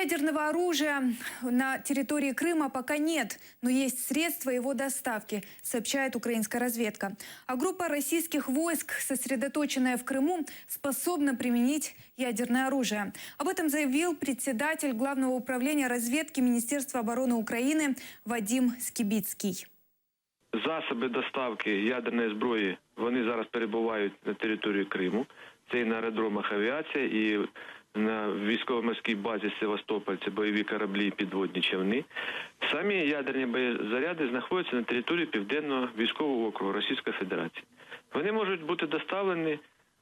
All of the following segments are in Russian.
Ядерного оружия на территории Крыма пока нет, но есть средства его доставки, сообщает украинская разведка. А группа российских войск, сосредоточенная в Крыму, способна применить ядерное оружие. Об этом заявил председатель Главного управления разведки Министерства обороны Украины Вадим Скибицкий. Засоби доставки ядерної зброї, вони зараз перебувають на території Криму. Це і на аеродромах авіація, і на військово-морській базі Севастополь, це бойові кораблі і підводні човни. Самі ядерні боєзаряди знаходяться на території Південного військового округу Російської Федерації. Вони можуть бути доставлені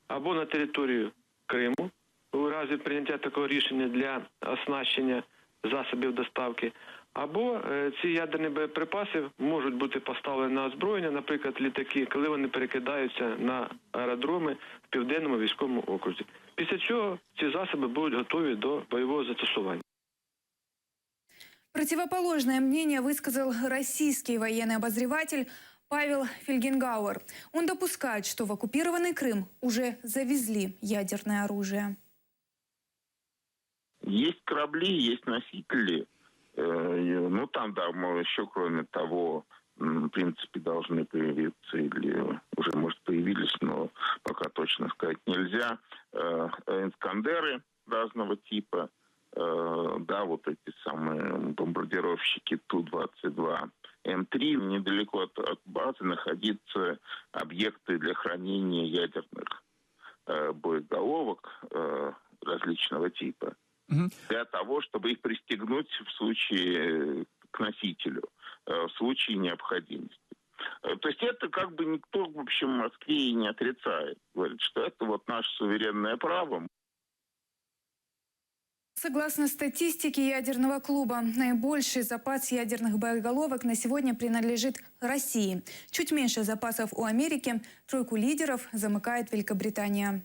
або на територію Криму, у разі прийняття такого рішення для оснащення засобів доставки, або ці ядерні боєприпаси можуть бути поставлені на озброєння, наприклад, літаки, коли вони перекидаються на аеродроми в Південному військовому окрузі. Після цього ці засоби будуть готові до бойового застосування. Противоположное мнение высказал российский военный обозреватель Павел Фельгенгауэр. Он допускает, что в оккупированный Крым уже завезли ядерное оружие. Есть корабли, есть носители. Ну, там, да, мы еще, кроме того, в принципе, должны появиться или уже, может, появились, но пока точно сказать нельзя, «Искандеры» разного типа, да, вот эти самые бомбардировщики Ту-22 М3, недалеко от базы находятся объекты для хранения ядерных боеголовок различного типа. Для того, чтобы их пристегнуть в случае к носителю, в случае необходимости. То есть это как бы никто, в общем, в Москве и не отрицает. Говорит, что это вот наше суверенное право. Согласно статистике ядерного клуба, наибольший запас ядерных боеголовок на сегодня принадлежит России. Чуть меньше запасов у Америки. Тройку лидеров замыкает Великобритания.